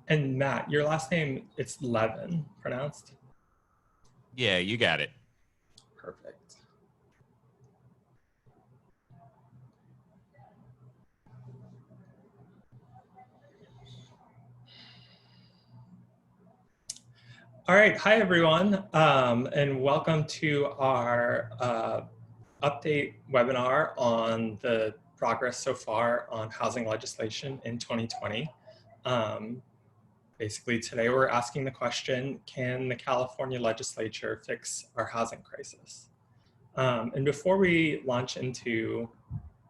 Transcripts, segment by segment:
And Matt, your last name, it's Levin, pronounced? Yeah, you got it. Perfect. All right, hi everyone, and welcome to our update webinar on the progress so far on housing legislation in 2020. Basically, today we're asking the question, can the California legislature fix our housing crisis? And before we launch into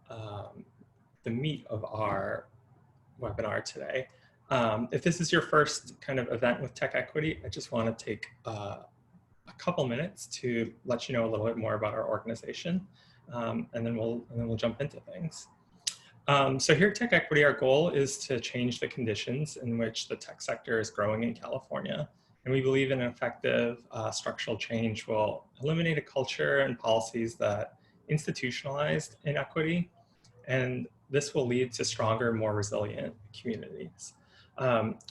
the meat of our webinar today, if this is your first kind of event with TechEquity, I just want to take a couple minutes to let you know a little bit more about our organization, and then we'll jump into things. So here at TechEquity, our goal is to change the conditions in which the tech sector is growing in California. And we believe an effective structural change will eliminate a culture and policies that institutionalized inequity, and this will lead to stronger, more resilient communities.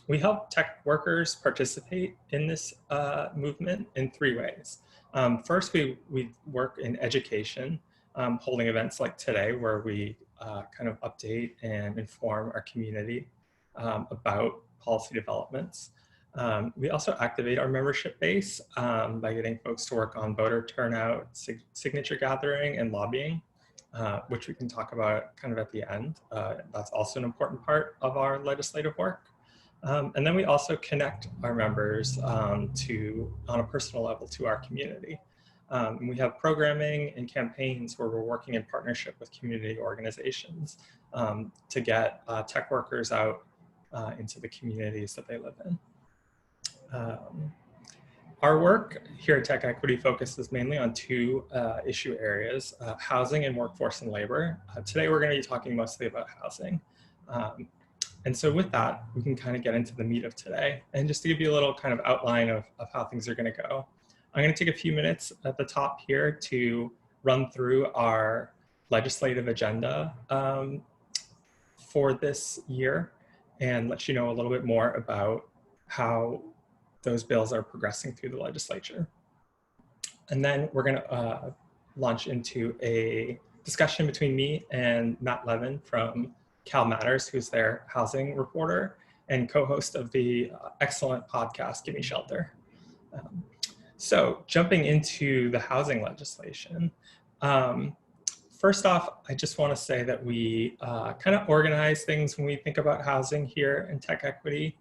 We help tech workers participate in this movement in 3 ways. First, we work in education, holding events like today where we kind of update and inform our community about policy developments. We also activate our membership base by getting folks to work on voter turnout, signature gathering, and lobbying, which we can talk about kind of at the end. That's also an important part of our legislative work. And then we also connect our members on a personal level to our community. We have programming and campaigns where we're working in partnership with community organizations to get tech workers out into the communities that they live in. Our work here at TechEquity focuses mainly on 2 issue areas, housing and workforce and labor. Today we're going to be talking mostly about housing. And so with that, we can kind of get into the meat of today. And just to give you a little kind of outline of how things are going to go, I'm going to take a few minutes at the top here to run through our legislative agenda for this year and let you know a little bit more about how those bills are progressing through the legislature. And then we're going to launch into a discussion between me and Matt Levin from CalMatters, who's their housing reporter and co-host of the excellent podcast, Gimme Shelter. So jumping into the housing legislation, first off, I just want to say that we kind of organize things when we think about housing here in TechEquity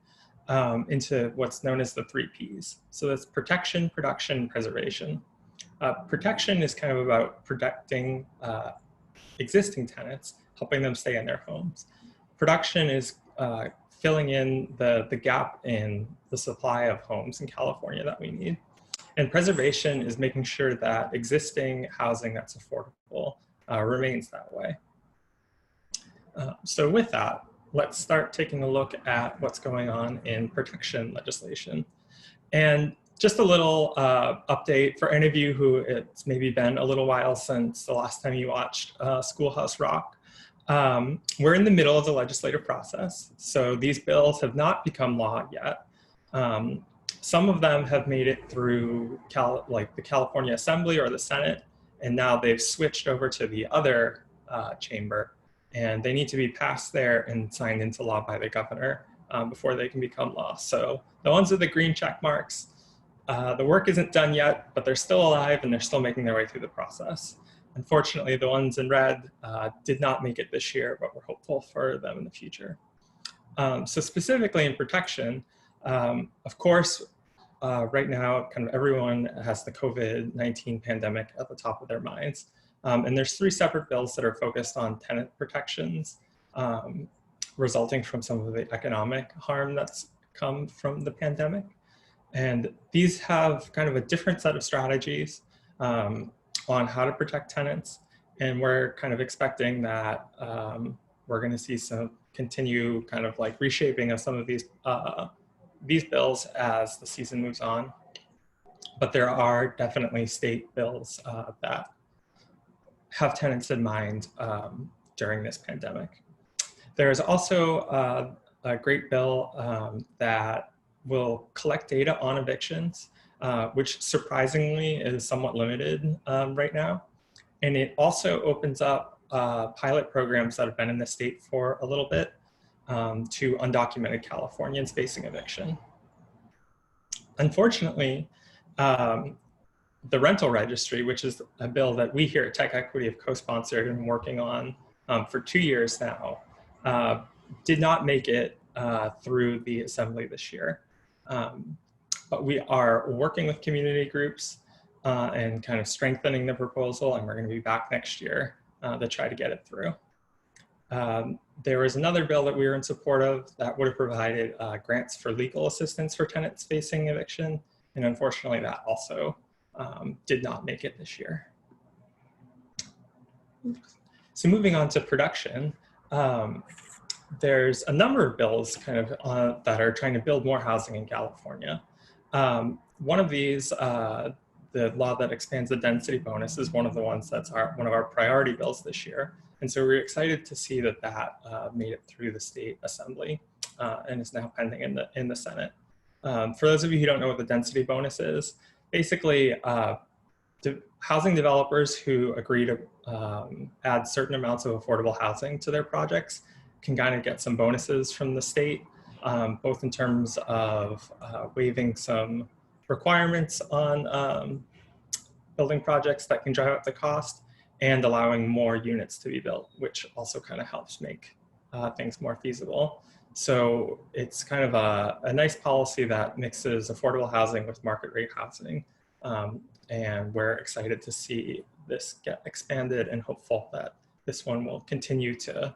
into what's known as the 3 Ps. So that's protection, production, and preservation. Protection is kind of about protecting existing tenants, helping them stay in their homes. Production is filling in the gap in the supply of homes in California that we need. And preservation is making sure that existing housing that's affordable remains that way. So with that, let's start taking a look at what's going on in protection legislation. And just a little update for any of you who it's maybe been a little while since the last time you watched Schoolhouse Rock. We're in the middle of the legislative process. So these bills have not become law yet. Some of them have made it through the California Assembly or the Senate, and now they've switched over to the other chamber, and they need to be passed there and signed into law by the governor before they can become law. So the ones with the green check marks, the work isn't done yet, but they're still alive and they're still making their way through the process. Unfortunately, the ones in red did not make it this year, but we're hopeful for them in the future. So specifically in protection, of course, right now, kind of everyone has the COVID-19 pandemic at the top of their minds. And there's 3 separate bills that are focused on tenant protections resulting from some of the economic harm that's come from the pandemic. And these have kind of a different set of strategies on how to protect tenants. And we're kind of expecting that we're going to see some continue kind of like reshaping of some of these bills as the season moves on. But there are definitely state bills that have tenants in mind during this pandemic. There is also a great bill that will collect data on evictions, which surprisingly is somewhat limited right now. And it also opens up pilot programs that have been in the state for a little bit to undocumented Californians facing eviction. Unfortunately, the rental registry, which is a bill that we here at TechEquity have co-sponsored and working on for 2 years now, did not make it through the assembly this year. But we are working with community groups and kind of strengthening the proposal, and we're going to be back next year to try to get it through. There was another bill that we were in support of that would have provided grants for legal assistance for tenants facing eviction, and unfortunately that also did not make it this year. So moving on to production, there's a number of bills kind of that are trying to build more housing in California. One of these, the law that expands the density bonus, is one of the ones that's one of our priority bills this year. And so we're excited to see that made it through the state assembly and is now pending in the Senate. For those of you who don't know what the density bonus is, basically housing developers who agree to add certain amounts of affordable housing to their projects can kind of get some bonuses from the state, both in terms of waiving some requirements on building projects that can drive up the cost and allowing more units to be built, which also kind of helps make things more feasible. So it's kind of a nice policy that mixes affordable housing with market rate housing. And we're excited to see this get expanded and hopeful that this one will continue to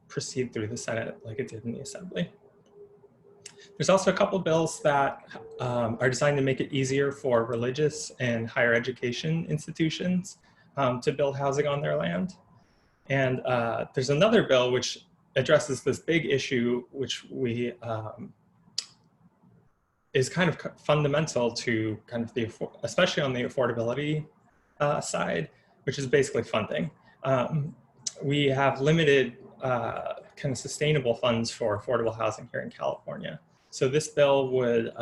proceed through the Senate like it did in the Assembly. There's also a couple bills that are designed to make it easier for religious and higher education institutions to build housing on their land. And there's another bill which addresses this big issue, which we is kind of fundamental to kind of especially on the affordability side, which is basically funding. We have limited kind of sustainable funds for affordable housing here in California. So this bill would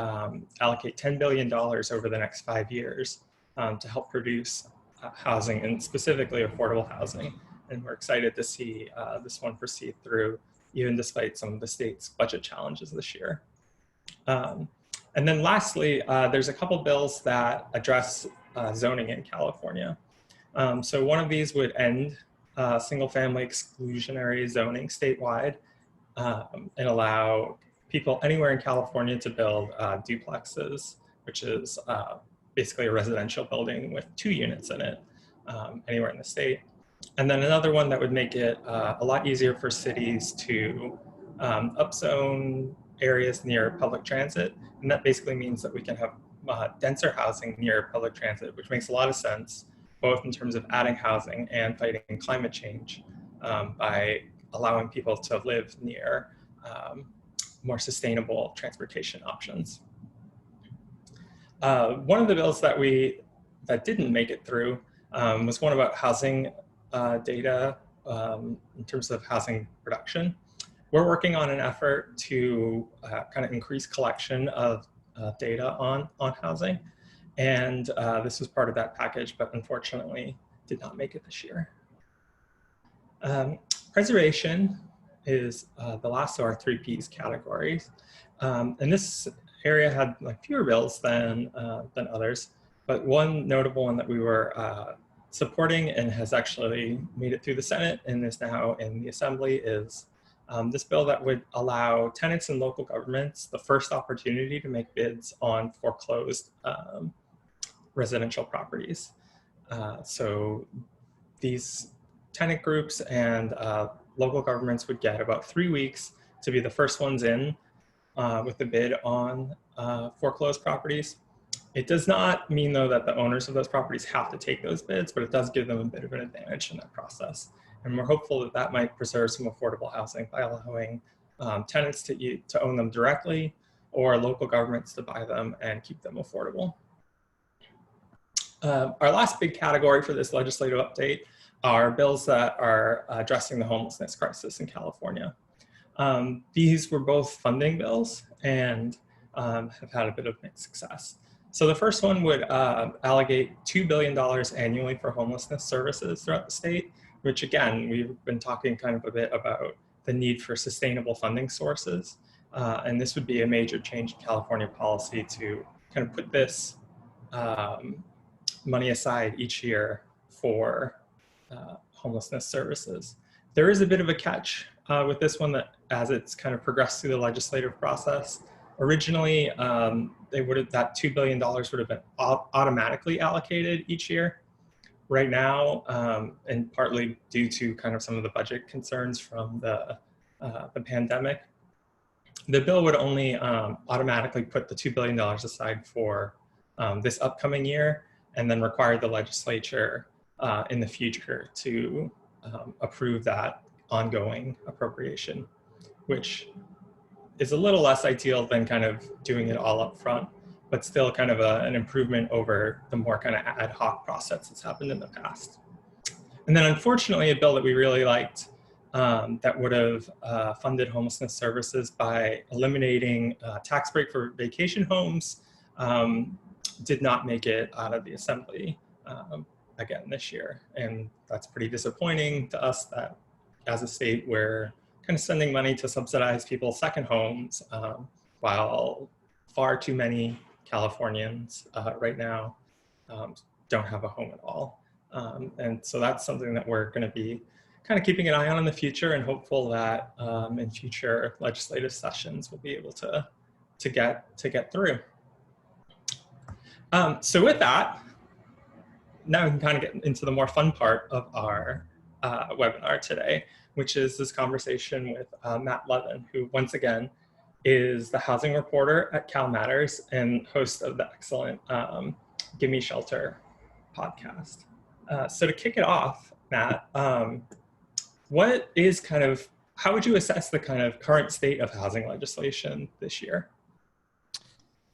allocate $10 billion over the next 5 years to help produce housing, and specifically affordable housing. And we're excited to see this one proceed through, even despite some of the state's budget challenges this year. And then lastly, there's a couple bills that address zoning in California. So one of these would end single-family exclusionary zoning statewide and allow people anywhere in California to build duplexes, which is basically a residential building with 2 units in it, anywhere in the state. And then another one that would make it a lot easier for cities to upzone areas near public transit. And that basically means that we can have denser housing near public transit, which makes a lot of sense, both in terms of adding housing and fighting climate change by allowing people to live near more sustainable transportation options. One of the bills that didn't make it through was one about housing data in terms of housing production. We're working on an effort to kind of increase collection of data on housing. And this was part of that package, but unfortunately did not make it this year. Preservation is the last of our 3 Ps categories. And this area had fewer bills than others, but one notable one that we were supporting and has actually made it through the Senate and is now in the Assembly is this bill that would allow tenants and local governments the first opportunity to make bids on foreclosed residential properties. So these tenant groups and local governments would get about 3 weeks to be the first ones in with the bid on foreclosed properties. It does not mean, though, that the owners of those properties have to take those bids, but it does give them a bit of an advantage in that process. And we're hopeful that that might preserve some affordable housing by allowing tenants to own them directly or local governments to buy them and keep them affordable. Our last big category for this legislative update are bills that are addressing the homelessness crisis in California. These were both funding bills and have had a bit of mixed success. So the first one would allocate $2 billion annually for homelessness services throughout the state, which again, we've been talking kind of a bit about the need for sustainable funding sources. And this would be a major change in California policy to kind of put this money aside each year for homelessness services. There is a bit of a catch with this one that as it's kind of progressed through the legislative process. Originally, that $2 billion would have been automatically allocated each year. Right now, and partly due to kind of some of the budget concerns from the pandemic, the bill would only automatically put the $2 billion aside for this upcoming year and then require the legislature in the future to approve that ongoing appropriation, which is a little less ideal than kind of doing it all up front, but still kind of an improvement over the more kind of ad hoc process that's happened in the past. And then unfortunately, a bill that we really liked that would have funded homelessness services by eliminating tax break for vacation homes did not make it out of the Assembly again this year. And that's pretty disappointing to us that as a state we're kind of sending money to subsidize people's second homes while far too many Californians right now don't have a home at all. And so that's something that we're going to be kind of keeping an eye on in the future and hopeful that in future legislative sessions we'll be able to get through. So with that, now we can kind of get into the more fun part of our webinar today, which is this conversation with Matt Levin, who once again is the housing reporter at CalMatters and host of the excellent Gimme Shelter podcast. So to kick it off, Matt, what is how would you assess the kind of current state of housing legislation this year?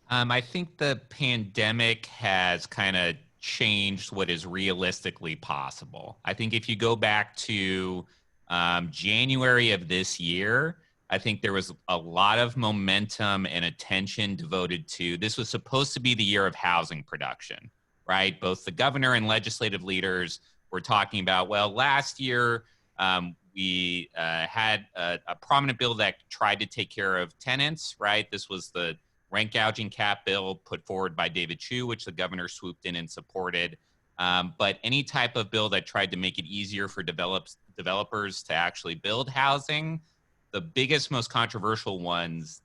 I think the pandemic has kind of changed what is realistically possible. I think if you go back to January of this year, I think there was a lot of momentum and attention devoted to this was supposed to be the year of housing production, right? Both the governor and legislative leaders were talking about, well, last year we had a prominent bill that tried to take care of tenants, right? This was the rent gouging cap bill put forward by David Chu, which the governor swooped in and supported. But any type of bill that tried to make it easier for developers to actually build housing, the biggest, most controversial ones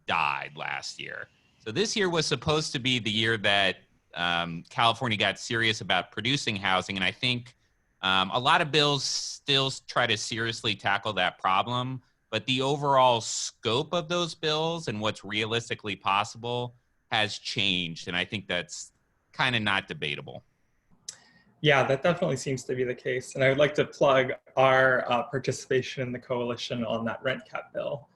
died last year. So this year was supposed to be the year that California got serious about producing housing. And I think a lot of bills still try to seriously tackle that problem, but the overall scope of those bills and what's realistically possible has changed. And I think that's kind of not debatable. Yeah, that definitely seems to be the case. And I would like to plug our participation in the coalition on that rent cap bill.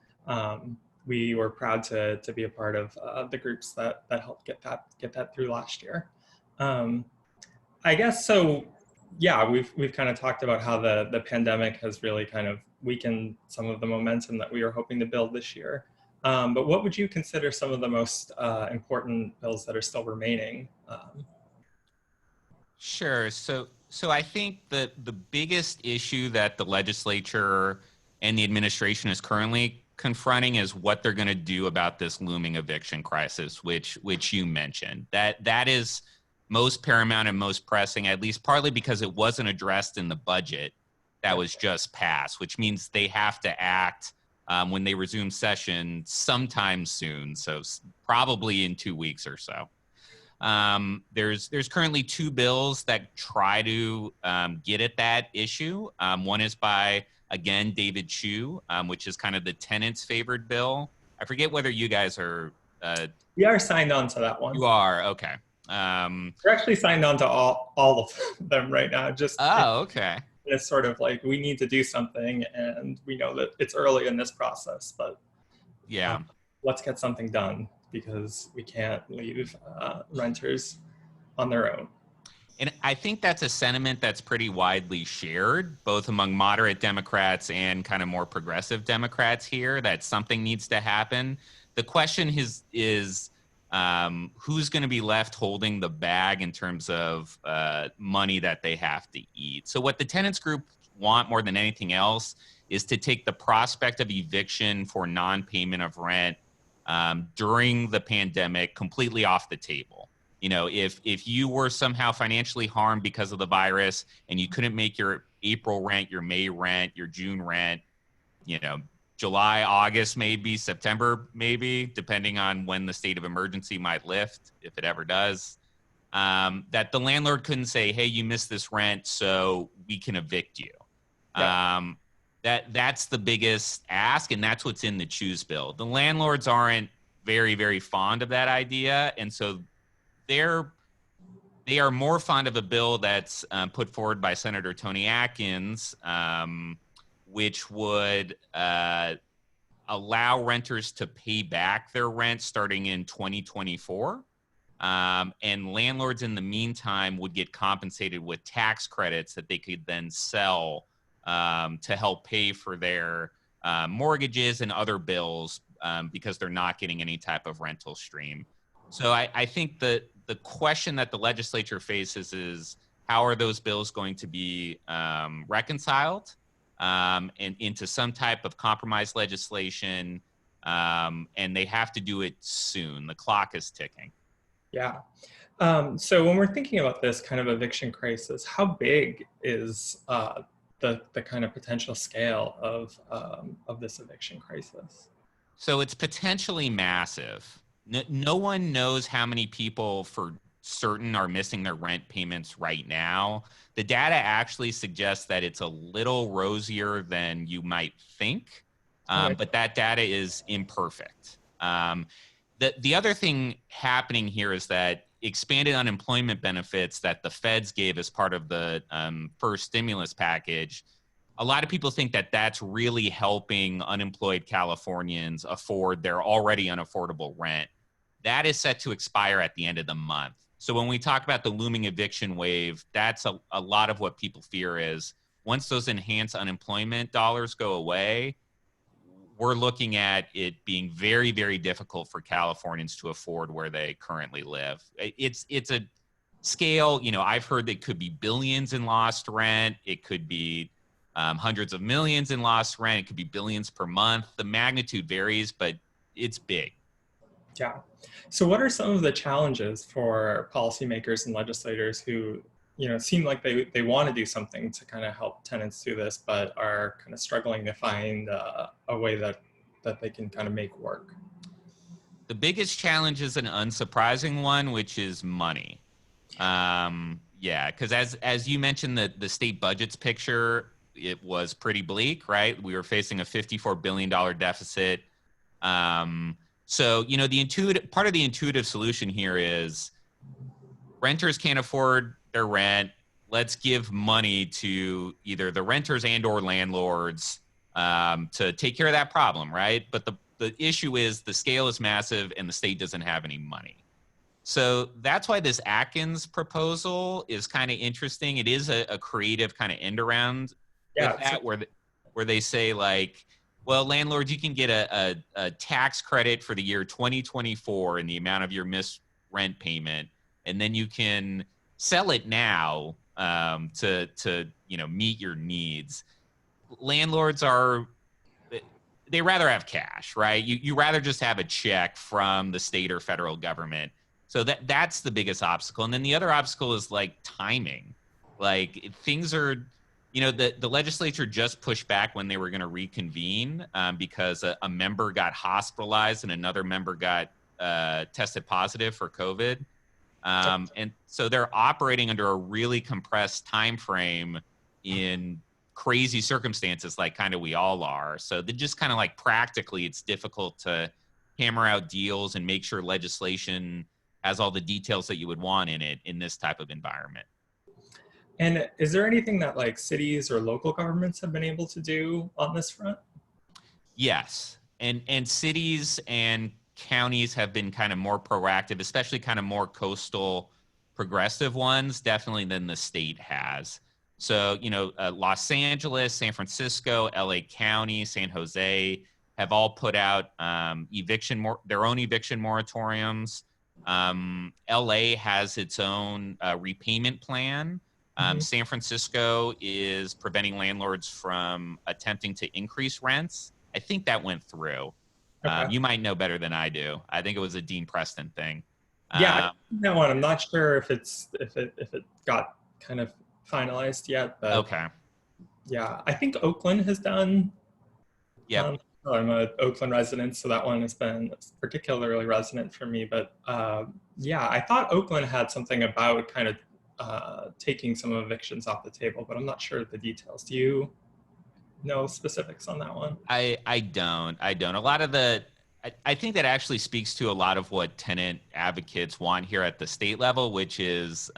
We were proud to be a part of the groups that helped get that through last year. I guess so. Yeah, we've kind of talked about how the pandemic has really kind of weakened some of the momentum that we were hoping to build this year. But what would you consider some of the most important bills that are still remaining? Sure. So I think that the biggest issue that the legislature and the administration is currently confronting is what they're going to do about this looming eviction crisis, which you mentioned. That is most paramount and most pressing, at least partly because it wasn't addressed in the budget that was just passed, which means they have to act when they resume session sometime soon. So probably in 2 weeks or so. There's currently 2 bills that try to get at that issue. One is by, again, David Chu, which is kind of the tenants favored bill. I forget whether you guys are. We are signed on to that one. You are, okay. We're actually signed on to all of them right now. Just okay. It's sort of like we need to do something, and we know that it's early in this process, but yeah, let's get something done because we can't leave renters on their own. And I think that's a sentiment that's pretty widely shared, both among moderate Democrats and kind of more progressive Democrats here, that something needs to happen. The question is who's going to be left holding the bag in terms of money that they have to eat. So what the tenants group want more than anything else is to take the prospect of eviction for non-payment of rent during the pandemic completely off the table. You know, if you were somehow financially harmed because of the virus and you couldn't make your April rent, your May rent, your June rent, you know, July, August, maybe September, maybe, depending on when the state of emergency might lift, if it ever does, that the landlord couldn't say, hey, you missed this rent, so we can evict you. Yeah. That's the biggest ask, and that's what's in the Choose bill. The landlords aren't very, very fond of that idea, and so they are more fond of a bill that's put forward by Senator Tony Atkins, which would allow renters to pay back their rent starting in 2024. And landlords in the meantime would get compensated with tax credits that they could then sell to help pay for their mortgages and other bills because they're not getting any type of rental stream. So I think that the question that the legislature faces is how are those bills going to be reconciled and into some type of compromise legislation, and they have to do it soon. The clock is ticking. Yeah. So when we're thinking about this kind of eviction crisis, how big is the kind of potential scale of this eviction crisis? So it's potentially massive. No one knows how many people for certain are missing their rent payments right now. The data actually suggests that it's a little rosier than you might think, but that data is imperfect. The other thing happening here is that expanded unemployment benefits that the feds gave as part of the first stimulus package, a lot of people think that that's really helping unemployed Californians afford their already unaffordable rent. That is set to expire at the end of the month. So when we talk about the looming eviction wave, that's a lot of what people fear is once those enhanced unemployment dollars go away, we're looking at it being very, very difficult for Californians to afford where they currently live. It's a scale, I've heard it could be billions in lost rent. It could be hundreds of millions in lost rent. It could be billions per month. The magnitude varies, but it's big. Yeah. So what are some of the challenges for policymakers and legislators who, seem like they want to do something to kind of help tenants through this, but are kind of struggling to find a way that they can kind of make work? The biggest challenge is an unsurprising one, which is money. Yeah, because as you mentioned, the state budget's picture, it was pretty bleak, right? We were facing a $54 billion deficit. So, the part of the intuitive solution here is renters can't afford their rent. Let's give money to either the renters and or landlords to take care of that problem, right? But the issue is the scale is massive and the state doesn't have any money. So that's why this Atkins proposal is kind of interesting. It is a creative kind of end around with that, where they say like, well, landlords, you can get a tax credit for the year 2024 in the amount of your missed rent payment, and then you can sell it now to meet your needs. Landlords they rather have cash, right? You rather just have a check from the state or federal government. So that's the biggest obstacle. And then the other obstacle is like timing. Like things are, the legislature just pushed back when they were going to reconvene because a member got hospitalized and another member got tested positive for COVID. And so they're operating under a really compressed time frame in crazy circumstances, like kind of we all are. So they just kind of like practically, it's difficult to hammer out deals and make sure legislation has all the details that you would want in it in this type of environment. And is there anything that like cities or local governments have been able to do on this front? Yes. And cities and counties have been kind of more proactive, especially kind of more coastal progressive ones, definitely than the state has. So, Los Angeles, San Francisco, LA County, San Jose have all put out their own eviction moratoriums. LA has its own repayment plan. San Francisco is preventing landlords from attempting to increase rents. I think that went through. Okay. You might know better than I do. I think it was a Dean Preston thing. Yeah, that one. I'm not sure if it got kind of finalized yet, but okay. Yeah, I think Oakland has done. Yeah. I'm an Oakland resident, so that one has been particularly resonant for me. But yeah, I thought Oakland had something about kind of taking some evictions off the table, but I'm not sure of the details. Do you know specifics on that one? I don't. A lot of I think that actually speaks to a lot of what tenant advocates want here at the state level, which is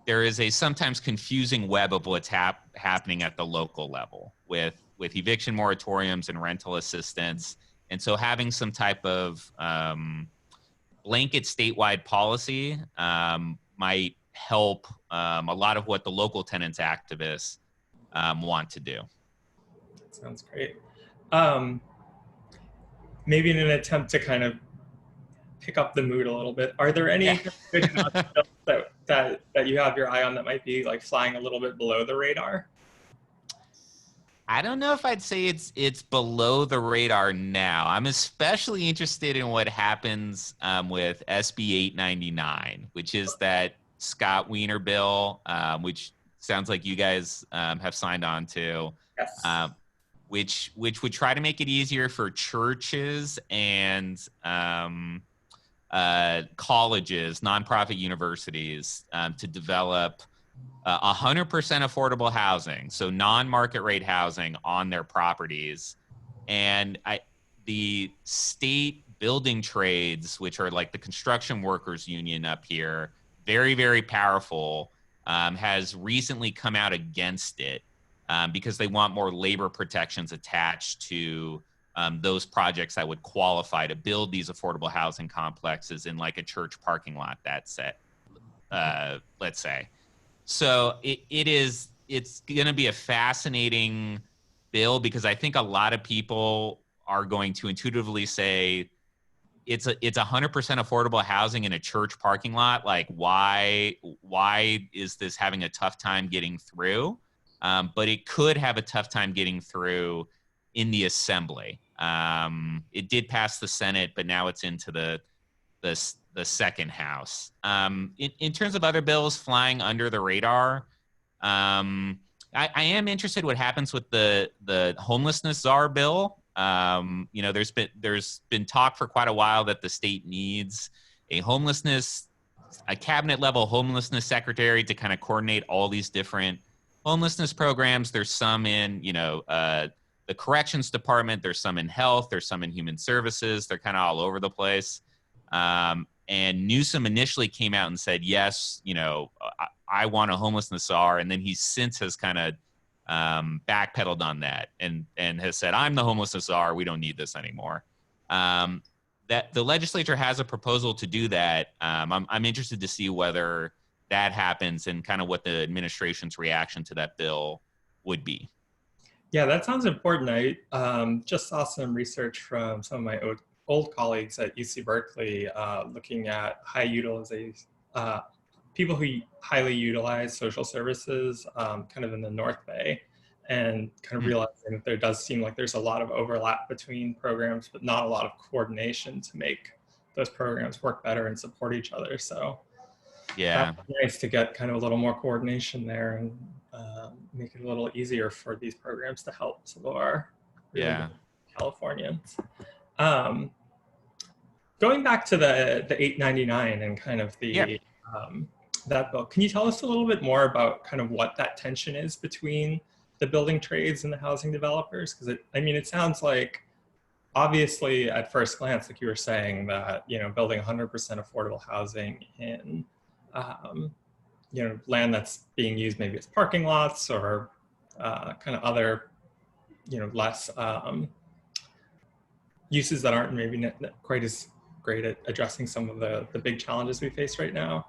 there is a sometimes confusing web of what's happening at the local level with eviction moratoriums and rental assistance. And so having some type of blanket statewide policy might help a lot of what the local tenants activists want to do. Sounds great. Maybe in an attempt to kind of pick up the mood a little bit, are there any good House bills that you have your eye on that might be like flying a little bit below the radar? I don't know if I'd say it's below the radar now. I'm especially interested in what happens with SB 899, which is that Scott Wiener bill, which sounds like you guys have signed on to. Yes. Which would try to make it easier for churches and colleges, nonprofit universities to develop 100% affordable housing, so non-market rate housing on their properties. And the state building trades, which are like the construction workers union up here, very, very powerful, has recently come out against it. Because they want more labor protections attached to those projects that would qualify to build these affordable housing complexes in like a church parking lot, let's say. So it's going to be a fascinating bill because I think a lot of people are going to intuitively say it's 100% affordable housing in a church parking lot. Like, why is this having a tough time getting through? But it could have a tough time getting through in the assembly. It did pass the Senate, but now it's into the second house. In terms of other bills flying under the radar, I am interested what happens with the homelessness czar bill. There's been talk for quite a while that the state needs a cabinet level homelessness secretary to kind of coordinate all these different homelessness programs. There's some in, the corrections department, there's some in health, there's some in human services. They're kind of all over the place. And Newsom initially came out and said, yes, I want a homelessness czar. And then he since has kind of backpedaled on that and has said, I'm the homelessness czar. We don't need this anymore. That the legislature has a proposal to do that. I'm interested to see whether that happens and kind of what the administration's reaction to that bill would be. Yeah, that sounds important. I just saw some research from some of my old colleagues at UC Berkeley looking at high utilization, people who highly utilize social services kind of in the North Bay, and kind of realizing that there does seem like there's a lot of overlap between programs, but not a lot of coordination to make those programs work better and support each other. So yeah, that's nice to get kind of a little more coordination there and make it a little easier for these programs to help some of our Californians. Going back to the 899 and kind of the that bill, can you tell us a little bit more about kind of what that tension is between the building trades and the housing developers? Because it sounds like, obviously at first glance, like you were saying, that building 100% affordable housing in land that's being used maybe as parking lots or kind of other less uses that aren't maybe quite as great at addressing some of the big challenges we face right now.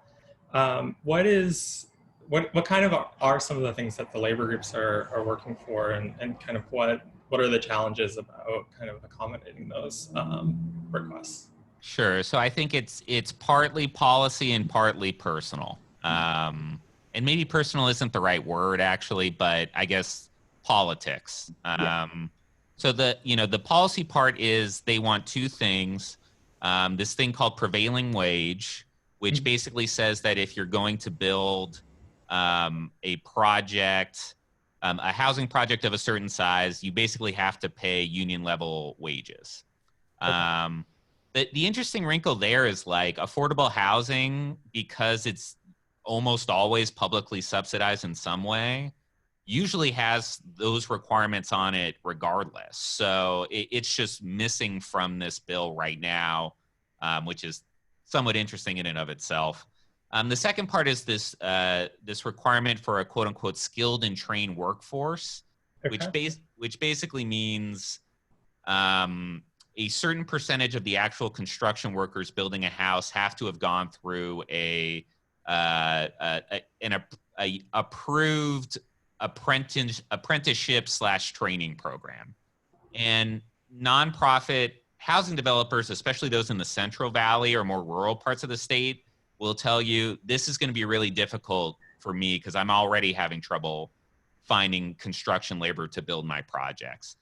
What kind of are some of the things that the labor groups are working for, and kind of what are the challenges about kind of accommodating those requests? Sure. So I think it's partly policy and partly personal. And maybe personal isn't the right word actually, but I guess politics. So the policy part is they want two things. This thing called prevailing wage, which basically says that if you're going to build a project, a housing project of a certain size, you basically have to pay union level wages. The interesting wrinkle there is like affordable housing, because it's almost always publicly subsidized in some way, usually has those requirements on it regardless. So it's just missing from this bill right now, which is somewhat interesting in and of itself. The second part is this requirement for a quote unquote skilled and trained workforce, which basically means a certain percentage of the actual construction workers building a house have to have gone through an approved apprenticeship / training program. And nonprofit housing developers, especially those in the Central Valley or more rural parts of the state, will tell you this is going to be really difficult for me because I'm already having trouble finding construction labor to build my projects.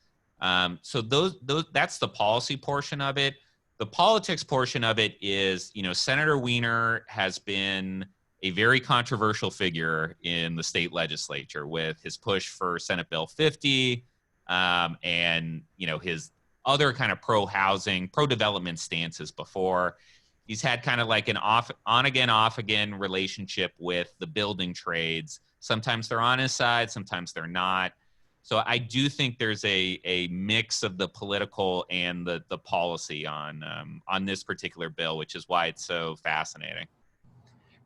So that's the policy portion of it. The politics portion of it is, Senator Wiener has been a very controversial figure in the state legislature with his push for Senate Bill 50 and, his other kind of pro-housing, pro-development stances before. He's had kind of like an on-again, off-again relationship with the building trades. Sometimes they're on his side, sometimes they're not. So I do think there's a mix of the political and the policy on this particular bill, which is why it's so fascinating.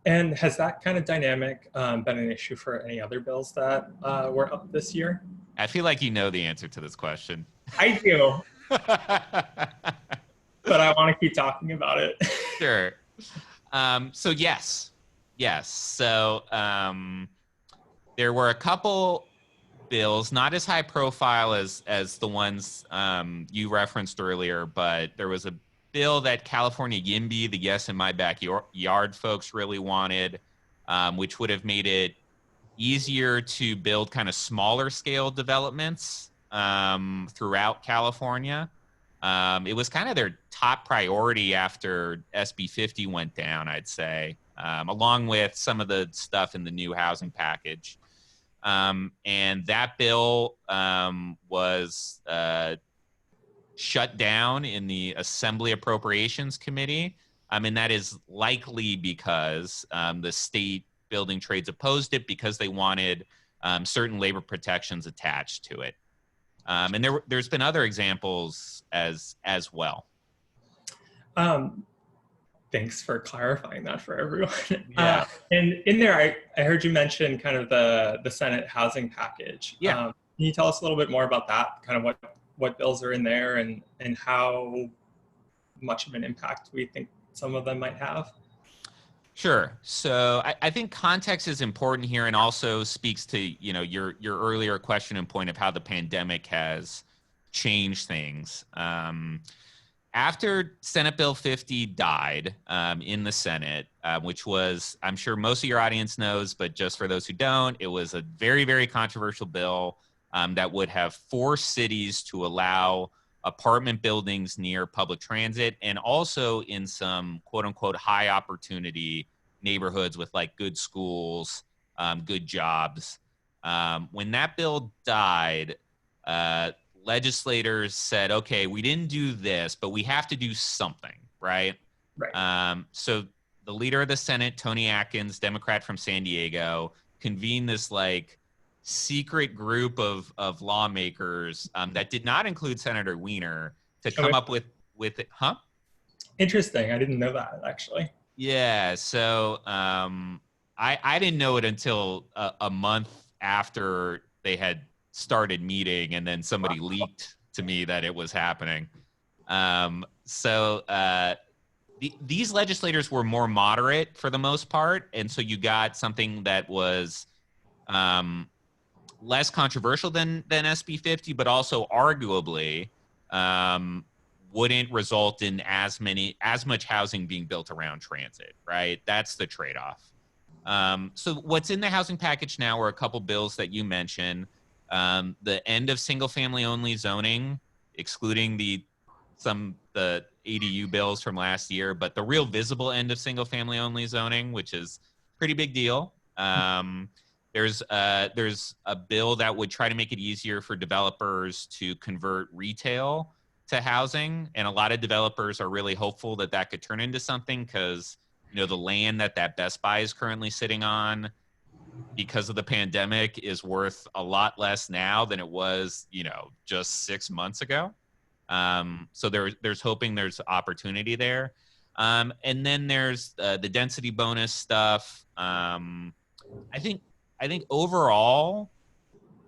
And has that kind of dynamic been an issue for any other bills that were up this year? I feel like you know the answer to this question. I do. But I want to keep talking about it. Sure. So yes. So there were a couple bills, not as high profile as the ones you referenced earlier, but there was bill that California YIMBY, the Yes in My Backyard folks really wanted, which would have made it easier to build kind of smaller scale developments throughout California. It was kind of their top priority after SB 50 went down, I'd say, along with some of the stuff in the new housing package. And that bill was shut down in the Assembly Appropriations Committee. And that is likely because the state building trades opposed it because they wanted certain labor protections attached to it. And there's been other examples as well. Thanks for clarifying that for everyone. Yeah. And in there, I heard you mention kind of the Senate housing package. Yeah. Can you tell us a little bit more about that, kind of what bills are in there and how much of an impact we think some of them might have? Sure. So I think context is important here, and also speaks to your earlier question and point of how the pandemic has changed things. After Senate Bill 50 died in the Senate, which was, I'm sure most of your audience knows, but just for those who don't, it was a very, very controversial bill that would have forced cities to allow apartment buildings near public transit, and also in some quote unquote high opportunity neighborhoods with like good schools, good jobs. When that bill died, legislators said, okay, we didn't do this, but we have to do something, right? Right. So the leader of the Senate, Tony Atkins, Democrat from San Diego, convened this like secret group of lawmakers that did not include Senator Weiner to come up with it. Huh? Interesting. I didn't know that, actually. Yeah. So I didn't know it until a month after they had started meeting, and then somebody leaked to me that it was happening. These legislators were more moderate for the most part, and so you got something that was less controversial than SB 50, but also arguably wouldn't result in as much housing being built around transit, right? That's the trade-off. So what's in the housing package now are a couple bills that you mentioned. The end of single-family only zoning, excluding the ADU bills from last year, but the real visible end of single-family only zoning, which is a pretty big deal. There's a bill that would try to make it easier for developers to convert retail to housing, and a lot of developers are really hopeful that that could turn into something, because the land that Best Buy is currently sitting on, because of the pandemic, is worth a lot less now than it was just 6 months ago. So there's hoping there's opportunity there. And then there's the density bonus stuff. I think overall,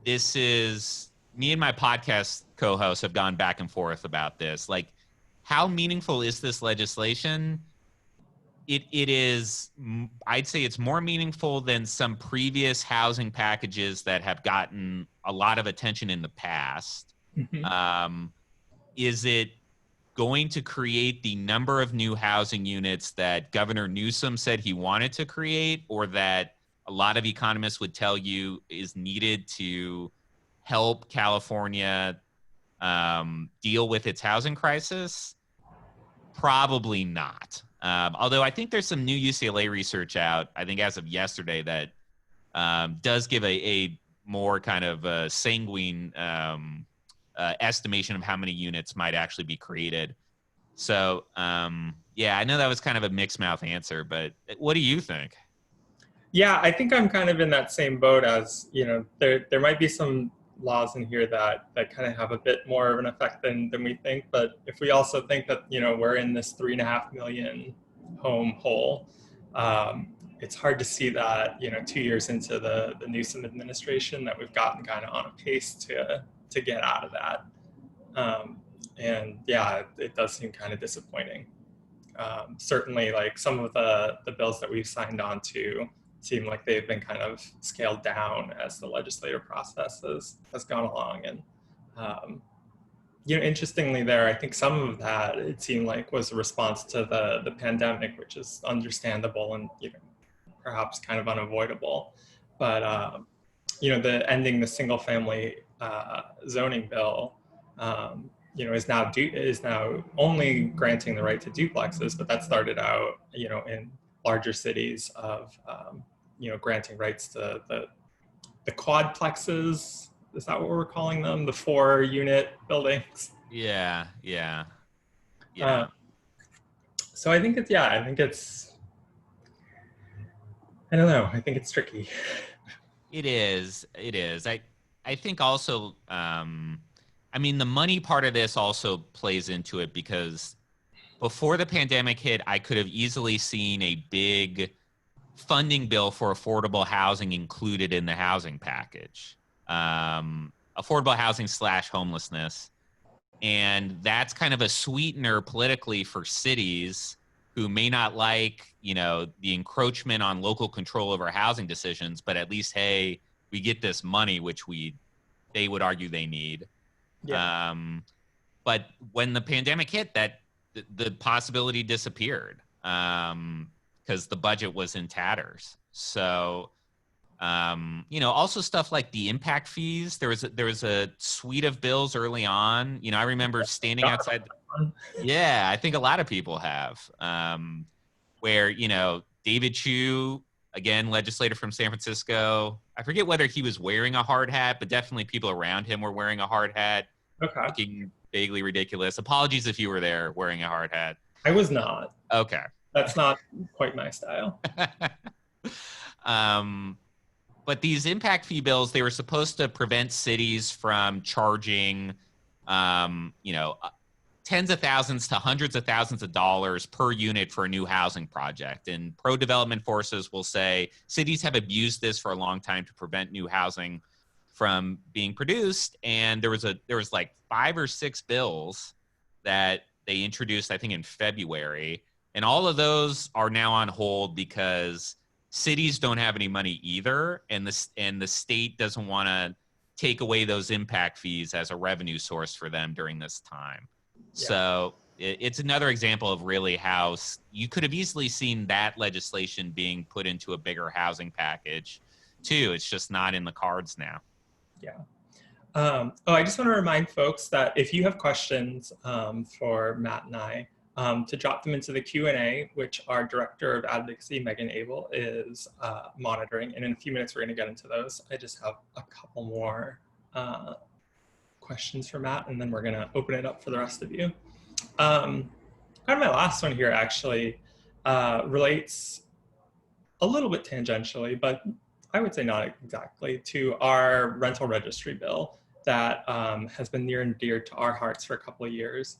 this is, me and my podcast co-hosts have gone back and forth about this. Like, how meaningful is this legislation? It is, I'd say it's more meaningful than some previous housing packages that have gotten a lot of attention in the past. Mm-hmm. Is it going to create the number of new housing units that Governor Newsom said he wanted to create, or that a lot of economists would tell you is needed to help California deal with its housing crisis? Probably not. Although I think there's some new UCLA research out, I think as of yesterday, that does give a more kind of sanguine estimation of how many units might actually be created. So, yeah, I know that was kind of a mixed mouth answer, but what do you think? Yeah, I think I'm kind of in that same boat as, there might be some laws in here that kind of have a bit more of an effect than we think. But if we also think that, we're in this 3.5 million home hole, it's hard to see that, 2 years into the Newsom administration, that we've gotten kind of on a pace to get out of that. And yeah, it does seem kind of disappointing. Certainly, like, some of the bills that we've signed on to seem like they've been kind of scaled down as the legislative process has gone along. And interestingly there, I think some of that, it seemed like, was a response to the pandemic, which is understandable and, perhaps kind of unavoidable. But, the ending the single family zoning bill, is now only granting the right to duplexes, but that started out, in larger cities of, granting rights to the quadplexes. Is that what we're calling them? The 4-unit buildings. Yeah, yeah, Uh, yeah. so I think I don't know. I think it's tricky. It is. It is. I think also, I mean, the money part of this also plays into it because before the pandemic hit, I could have easily seen a big funding bill for affordable housing included in the housing package, affordable housing / homelessness. And that's kind of a sweetener politically for cities who may not like, the encroachment on local control over housing decisions, but at least, hey, we get this money, which they would argue they need. Yeah. But when the pandemic hit, that the possibility disappeared because the budget was in tatters. So, also stuff like the impact fees. There was a suite of bills early on. I remember standing outside. Yeah, I think a lot of people have. Where David Chu, again, legislator from San Francisco. I forget whether he was wearing a hard hat, but definitely people around him were wearing a hard hat, Okay. looking vaguely ridiculous. Apologies if you were there wearing a hard hat. I was not. Okay. That's not quite my style. But these impact fee bills, they were supposed to prevent cities from charging, tens of thousands to hundreds of thousands of dollars per unit for a new housing project. And pro-development forces will say cities have abused this for a long time to prevent new housing from being produced. And there was like 5 or 6 bills that they introduced, I think, in February. And all of those are now on hold because cities don't have any money either, and the state doesn't want to take away those impact fees as a revenue source for them during this time. Yeah. So it's another example of really how you could have easily seen that legislation being put into a bigger housing package too. It's just not in the cards now. Yeah. I just want to remind folks that if you have questions for Matt and I, to drop them into the Q&A, which our Director of Advocacy, Megan Abel, is monitoring. And in a few minutes, we're going to get into those. I just have a couple more questions for Matt, and then we're going to open it up for the rest of you. Kind of my last one here actually relates a little bit tangentially, but I would say not exactly, to our rental registry bill that has been near and dear to our hearts for a couple of years.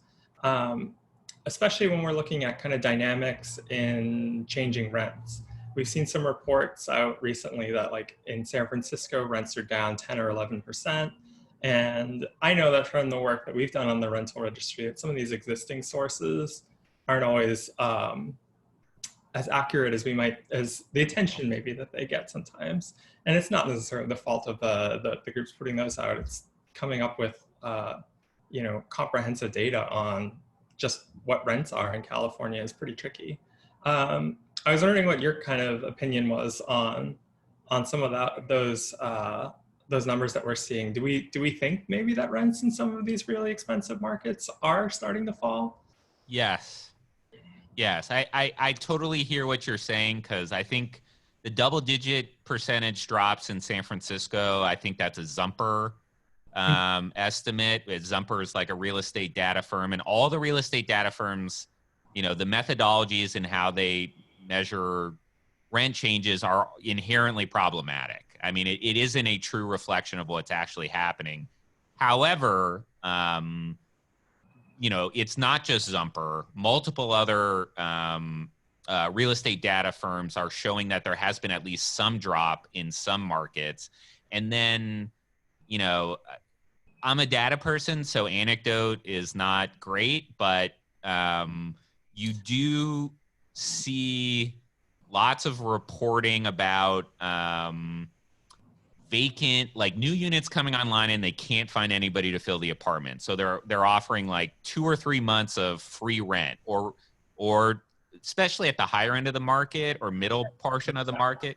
Especially when we're looking at kind of dynamics in changing rents. We've seen some reports out recently that like in San Francisco, rents are down 10 or 11%. And I know that from the work that we've done on the rental registry, that some of these existing sources aren't always as accurate as as the attention maybe that they get sometimes. And it's not necessarily the fault of the groups putting those out. It's coming up with, comprehensive data on just what rents are in California is pretty tricky. I was wondering what your kind of opinion was on some of those numbers that we're seeing. Do we think maybe that rents in some of these really expensive markets are starting to fall? Yes. I totally hear what you're saying, because I think the double-digit percentage drops in San Francisco, I think that's a Zumper estimate. Zumper is like a real estate data firm, and all the real estate data firms, the methodologies and how they measure rent changes are inherently problematic. I mean, it isn't a true reflection of what's actually happening. However, it's not just Zumper. Multiple other real estate data firms are showing that there has been at least some drop in some markets. And then, I'm a data person, so anecdote is not great, but you do see lots of reporting about vacant, like new units coming online, and they can't find anybody to fill the apartment. So they're offering like 2 or 3 months of free rent, or especially at the higher end of the market or middle portion of the market.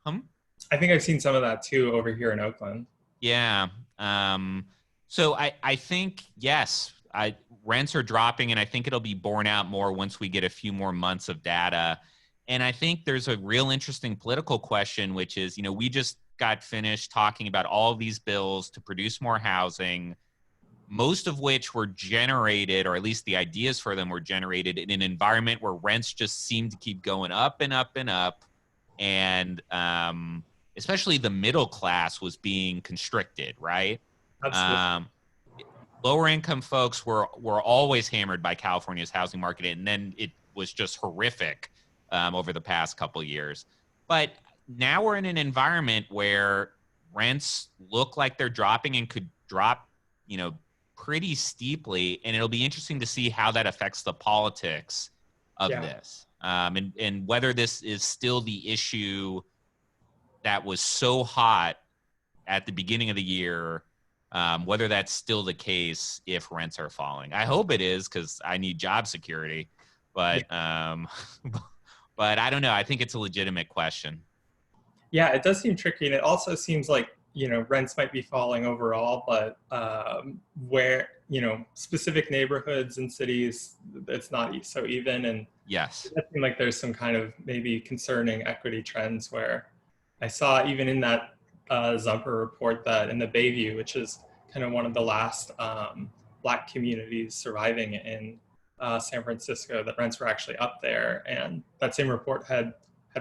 I think I've seen some of that too over here in Oakland. Yeah. So I think, yes, rents are dropping, and I think it'll be borne out more once we get a few more months of data. And I think there's a real interesting political question, which is, we just got finished talking about all of these bills to produce more housing, most of which were generated, or at least the ideas for them were generated in an environment where rents just seem to keep going up and up and up. And especially the middle class was being constricted, right? Absolutely. Lower income folks were always hammered by California's housing market, and then it was just horrific over the past couple of years. But now we're in an environment where rents look like they're dropping and could drop, pretty steeply, and it'll be interesting to see how that affects the politics of this, and whether this is still the issue that was so hot at the beginning of the year, whether that's still the case if rents are falling. I hope it is, because I need job security, but but I don't know. I think it's a legitimate question. Yeah, it does seem tricky, and it also seems like rents might be falling overall, but where specific neighborhoods and cities, it's not so even. And yes, it does seem like there's some kind of maybe concerning equity trends where I saw even in that Zumper report that in the Bayview, which is kind of one of the last Black communities surviving in San Francisco, that rents were actually up there, and that same report had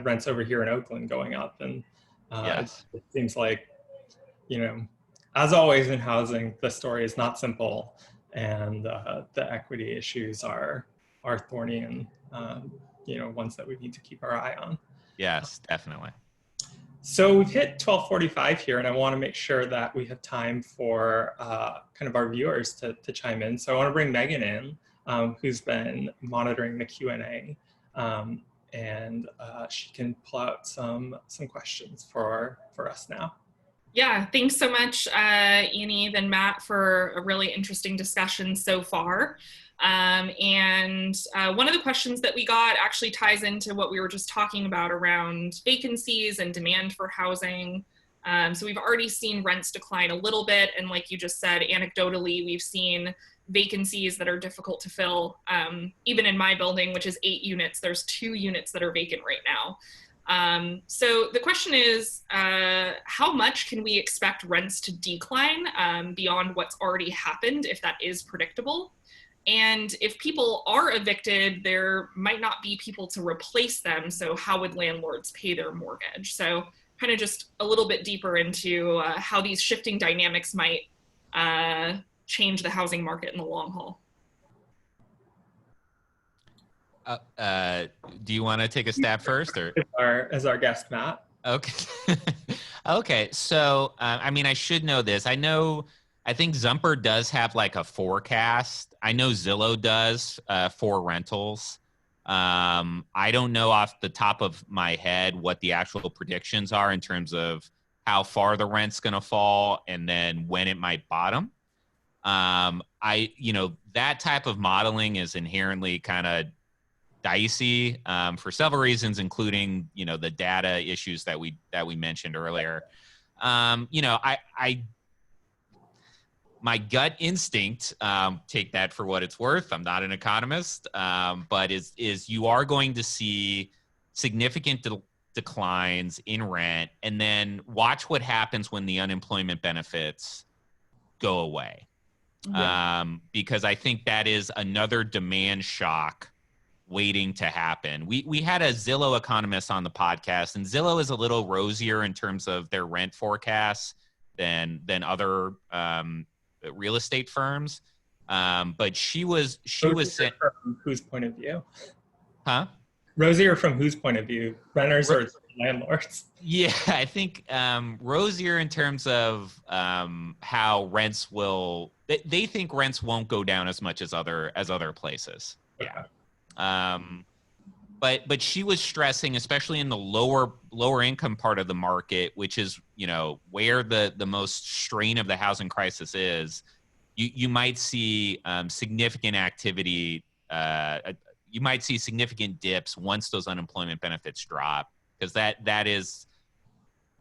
rents over here in Oakland going up. And yes. it seems like, as always in housing, the story is not simple, and the equity issues are thorny, and ones that we need to keep our eye on. Yes, definitely. So we've hit 12:45 here, and I want to make sure that we have time for kind of our viewers to chime in. So I want to bring Megan in, who's been monitoring the Q&A, and she can pull out some questions for us now. Yeah, thanks so much, Yaniv and Matt, for a really interesting discussion so far. And one of the questions that we got actually ties into what we were just talking about around vacancies and demand for housing. So we've already seen rents decline a little bit. And like you just said, anecdotally, we've seen vacancies that are difficult to fill. Even in my building, which is 8 units, there's 2 units that are vacant right now. So the question is, how much can we expect rents to decline beyond what's already happened, if that is predictable? And if people are evicted, there might not be people to replace them. So how would landlords pay their mortgage? So kind of just a little bit deeper into how these shifting dynamics might change the housing market in the long haul. Do you want to take a stab first, or as our guest, Matt? Okay. Okay. So, I should know this. I think Zumper does have like a forecast. I know Zillow does for rentals. I don't know off the top of my head what the actual predictions are in terms of how far the rent's going to fall and then when it might bottom. That type of modeling is inherently kind of dicey for several reasons, including the data issues that we mentioned earlier. My gut instinct, take that for what it's worth. I'm not an economist, but is you are going to see significant declines in rent, and then watch what happens when the unemployment benefits go away. Yeah. Because I think that is another demand shock waiting to happen. We had a Zillow economist on the podcast, and Zillow is a little rosier in terms of their rent forecasts than other real estate firms. But she was saying, from whose point of view? Huh? Rosier from whose point of view? Renters or landlords? Yeah, I think rosier in terms of how rents will. They think rents won't go down as much as other places. Yeah. But she was stressing, especially in the lower income part of the market, which is, you know, where the most strain of the housing crisis is. You might see significant activity. You might see significant dips once those unemployment benefits drop, because that is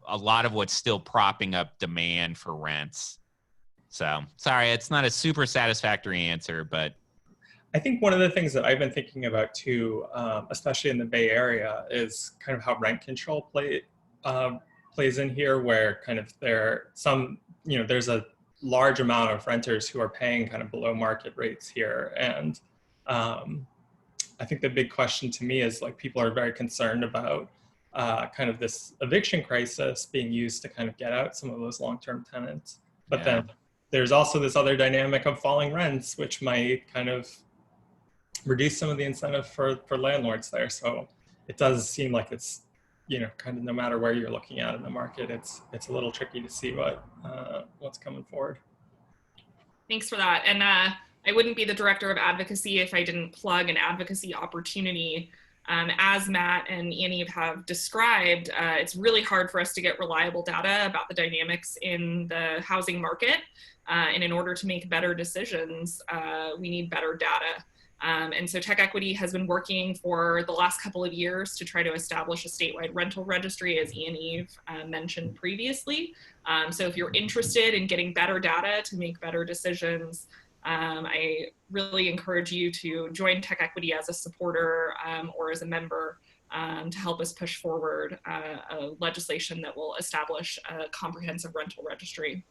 a lot of what's still propping up demand for rents. So sorry, it's not a super satisfactory answer, but I think one of the things that I've been thinking about too, especially in the Bay Area, is kind of how rent control plays in here, where kind of there's a large amount of renters who are paying kind of below market rates here. And I think the big question to me is, like, people are very concerned about kind of this eviction crisis being used to kind of get out some of those long-term tenants. But then there's also this other dynamic of falling rents, which might kind of reduce some of the incentive for landlords there. So it does seem like it's, you know, kind of no matter where you're looking at in the market, it's a little tricky to see what's coming forward. Thanks for that. And I wouldn't be the director of advocacy if I didn't plug an advocacy opportunity. As Matt and Annie have described, it's really hard for us to get reliable data about the dynamics in the housing market. And in order to make better decisions, we need better data. And so TechEquity has been working for the last couple of years to try to establish a statewide rental registry, as Annie mentioned previously. So if you're interested in getting better data to make better decisions, I really encourage you to join TechEquity as a supporter or as a member to help us push forward a legislation that will establish a comprehensive rental registry.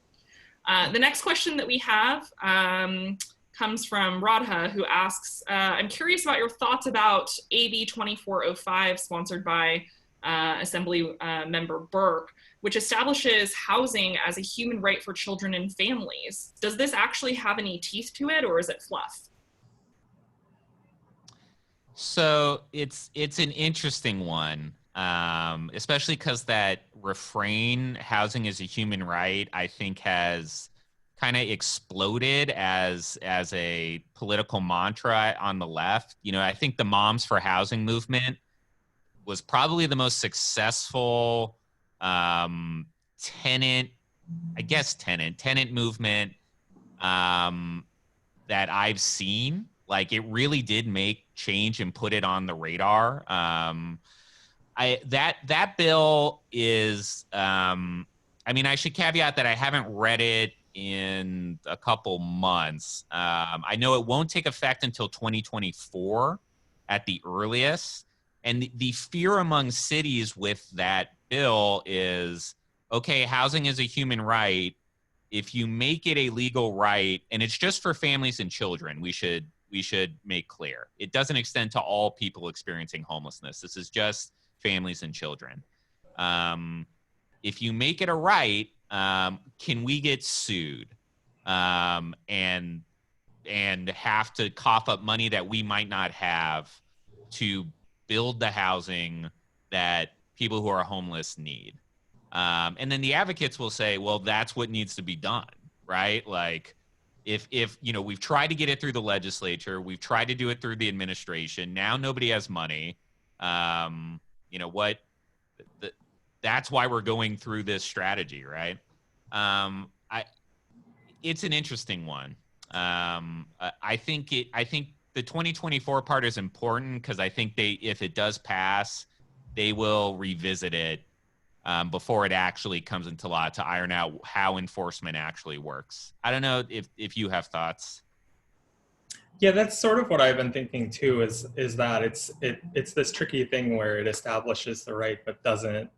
The next question that we have comes from Radha, who asks, I'm curious about your thoughts about AB 2405, sponsored by Assembly Member Burke, which establishes housing as a human right for children and families. Does this actually have any teeth to it, or is it fluff? So it's an interesting one, especially because that refrain, housing is a human right, I think has kind of exploded as a political mantra on the left. You know, I think the Moms for Housing movement was probably the most successful tenant movement that I've seen. Like, it really did make change and put it on the radar. That bill is, I mean, I should caveat that I haven't read it in a couple months. I know it won't take effect until 2024 at the earliest. And the fear among cities with that bill is, okay, housing is a human right. If you make it a legal right, and it's just for families and children, we should make clear. It doesn't extend to all people experiencing homelessness. This is just families and children. If you make it a right, can we get sued and have to cough up money that we might not have to build the housing that people who are homeless need? And then the advocates will say, well, that's what needs to be done, right? Like, if you know, we've tried to get it through the legislature, we've tried to do it through the administration, now nobody has money. You know what? That's why we're going through this strategy, right? It's an interesting one. I think the 2024 part is important because I think if it does pass, they will revisit it before it actually comes into law to iron out how enforcement actually works. I don't know if you have thoughts. Yeah, that's sort of what I've been thinking too, is that it's this tricky thing where it establishes the right but doesn't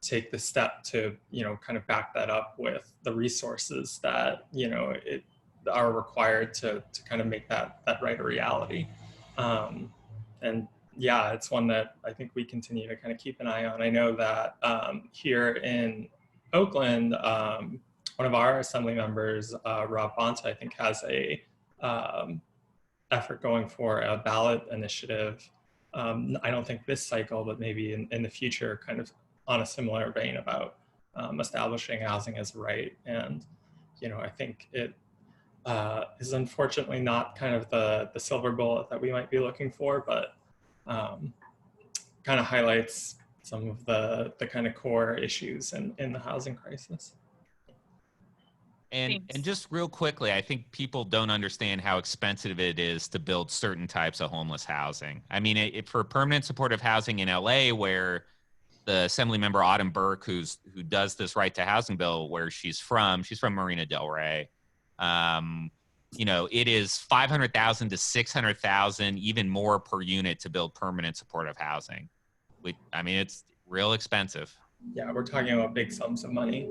take the step to, you know, kind of back that up with the resources that, you know, are required to kind of make that right a reality. And yeah, it's one that I think we continue to kind of keep an eye on. I know that here in Oakland, one of our assembly members, Rob Bonta, I think has a effort going for a ballot initiative. I don't think this cycle, but maybe in the future, kind of on a similar vein about establishing housing as a right. And, you know, I think it is unfortunately not kind of the silver bullet that we might be looking for, but kind of highlights some of the kind of core issues in the housing crisis. And just real quickly, I think people don't understand how expensive it is to build certain types of homeless housing. I mean, for permanent supportive housing in LA, where the Assembly member Autumn Burke, who does this right to housing bill, where she's from Marina Del Rey. You know, it is $500,000 to $600,000, even more per unit to build permanent supportive housing. I mean, it's real expensive. Yeah, we're talking about big sums of money.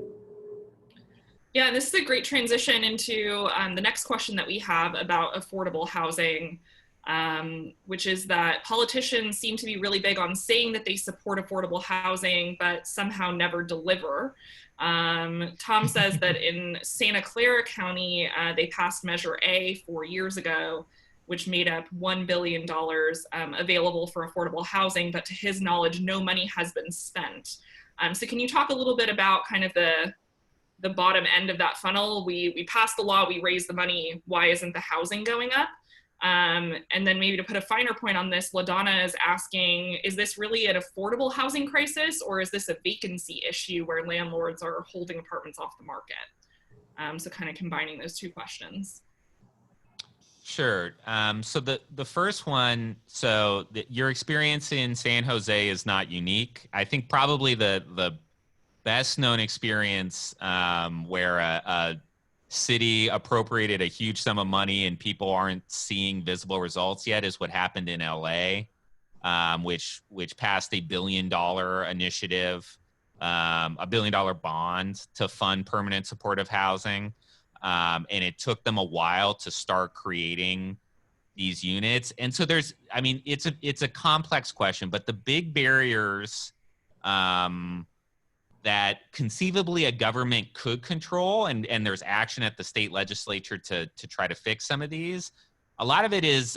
Yeah, this is a great transition into the next question that we have about affordable housing, which is that politicians seem to be really big on saying that they support affordable housing, but somehow never deliver. Tom says that in Santa Clara County, they passed Measure A 4 years ago, which made up $1 billion available for affordable housing, but to his knowledge, no money has been spent. So can you talk a little bit about kind of the bottom end of that funnel? We passed the law, we raised the money, why isn't the housing going up? And then maybe to put a finer point on this, LaDonna is asking, is this really an affordable housing crisis, or is this a vacancy issue where landlords are holding apartments off the market? So kind of combining those two questions. Sure. So the first one, your experience in San Jose is not unique. I think probably the best known experience where a city appropriated a huge sum of money and people aren't seeing visible results yet is what happened in LA, which passed $1 billion initiative, $1 billion bond to fund permanent supportive housing. And it took them a while to start creating these units. And so it's a complex question, but the big barriers that conceivably a government could control, and there's action at the state legislature to try to fix some of these. A lot of it is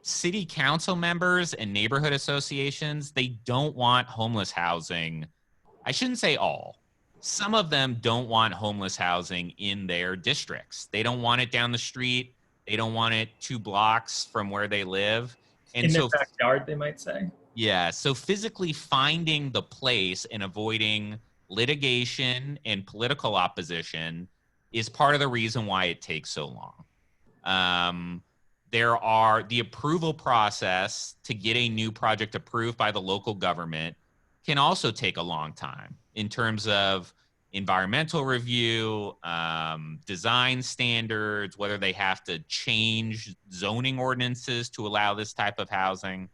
city council members and neighborhood associations. They don't want homeless housing. I shouldn't say all. Some of them don't want homeless housing in their districts. They don't want it down the street. They don't want it 2 blocks from where they live. And in their backyard, they might say. Yeah, so physically finding the place and avoiding litigation and political opposition is part of the reason why it takes so long. The approval process to get a new project approved by the local government can also take a long time in terms of environmental review, design standards, whether they have to change zoning ordinances to allow this type of housing.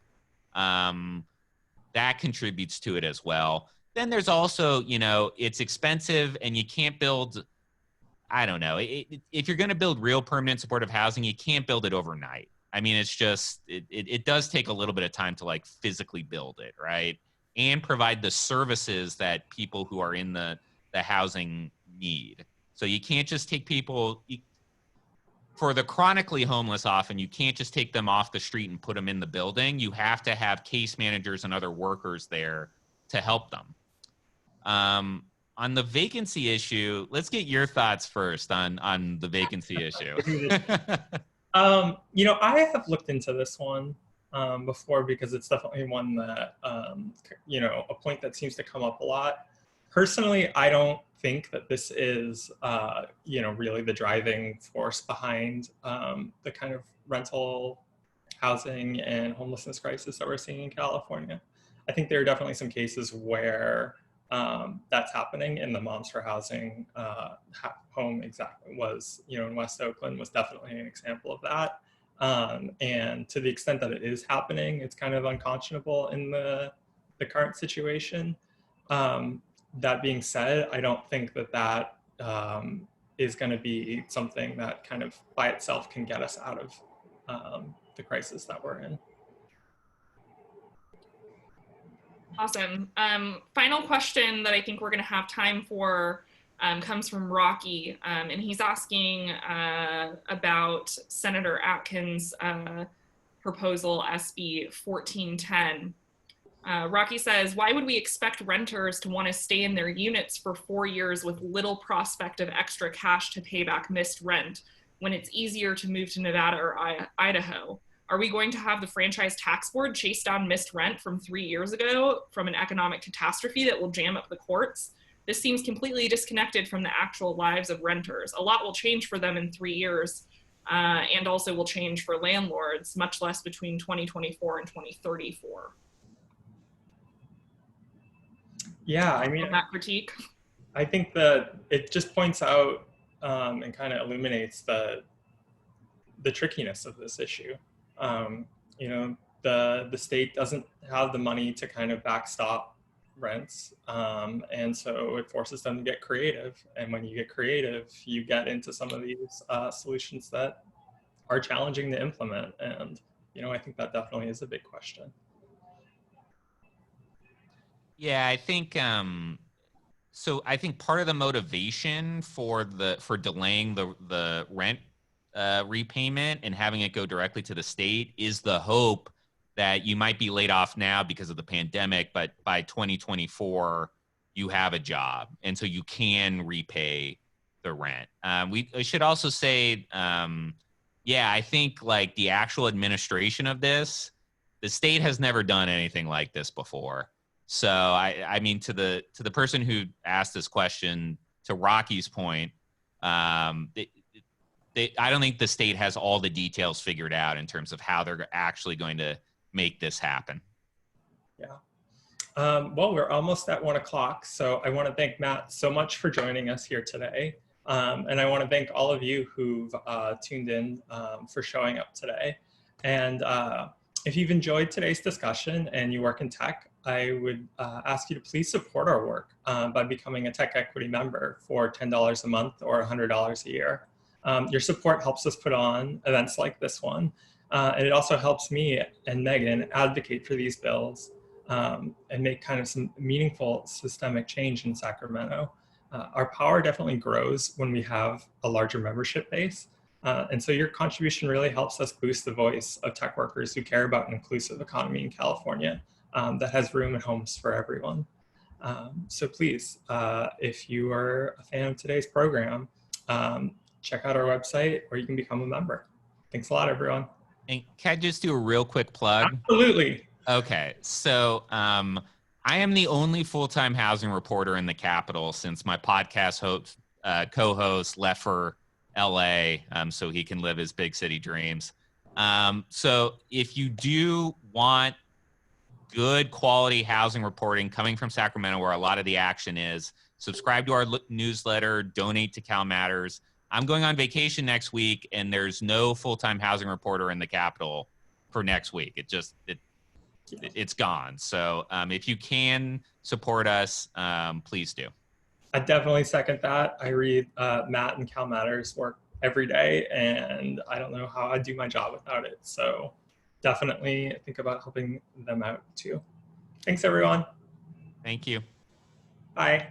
That contributes to it as well. Then there's also, it's expensive and you can't build, I don't know, if you're going to build real permanent supportive housing, you can't build it overnight. I mean, it's just, it does take a little bit of time to like physically build it, right? And provide the services that people who are in the housing need. So you can't just take people, for the chronically homeless, often you can't just take them off the street and put them in the building. You have to have case managers and other workers there to help them. On the vacancy issue, let's get your thoughts first on the vacancy issue. I have looked into this one before because it's definitely one that, a point that seems to come up a lot. Personally, I don't think that this is, really the driving force behind the kind of rental housing and homelessness crisis that we're seeing in California. I think there are definitely some cases where that's happening, and the Moms for Housing home was, in West Oakland was definitely an example of that. And to the extent that it is happening, it's kind of unconscionable in the current situation. That being said, I don't think that is going to be something that kind of by itself can get us out of the crisis that we're in. Awesome. Final question that I think we're going to have time for comes from Rocky, and he's asking about Senator Atkins' proposal, SB 1410. Rocky says, why would we expect renters to want to stay in their units for 4 years with little prospect of extra cash to pay back missed rent when it's easier to move to Nevada or Idaho? Are we going to have the franchise tax board chase down missed rent from 3 years ago from an economic catastrophe that will jam up the courts? This seems completely disconnected from the actual lives of renters. A lot will change for them in 3 years, and also will change for landlords, much less between 2024 and 2034. Yeah, I mean, that critique. I think that it just points out and kind of illuminates the trickiness of this issue. You know, the state doesn't have the money to kind of backstop rents, and so it forces them to get creative. And when you get creative, you get into some of these solutions that are challenging to implement. And you know, I think that definitely is a big question. Yeah, I think so. I think part of the motivation for delaying the rent repayment and having it go directly to the state is the hope that you might be laid off now because of the pandemic, but by 2024 you have a job, and so you can repay the rent. I should also say, yeah, I think like the actual administration of this, the state has never done anything like this before. So I mean, to the person who asked this question, to Rocky's point, I don't think the state has all the details figured out in terms of how they're actually going to make this happen. Yeah. Well, we're almost at 1 o'clock, so I want to thank Matt so much for joining us here today. And I want to thank all of you who've tuned in for showing up today. And if you've enjoyed today's discussion and you work in tech, I would ask you to please support our work by becoming a TechEquity member for $10 a month or $100 a year. Your support helps us put on events like this one, and it also helps me and Megan advocate for these bills and make kind of some meaningful systemic change in Sacramento. Our power definitely grows when we have a larger membership base. And so your contribution really helps us boost the voice of tech workers who care about an inclusive economy in California that has room and homes for everyone. So please, if you are a fan of today's program, check out our website or you can become a member. Thanks a lot, everyone. And can I just do a real quick plug? Absolutely. Okay, so I am the only full-time housing reporter in the Capitol since my podcast co-host left for LA so he can live his big city dreams. So if you do want good quality housing reporting coming from Sacramento, where a lot of the action is, subscribe to our newsletter, donate to CalMatters. I'm going on vacation next week, and there's no full-time housing reporter in the Capitol for next week. It's gone. So if you can support us, please do. I definitely second that. I read Matt and CalMatters work every day, and I don't know how I'd do my job without it. So definitely think about helping them out too. Thanks, everyone. Thank you. Bye.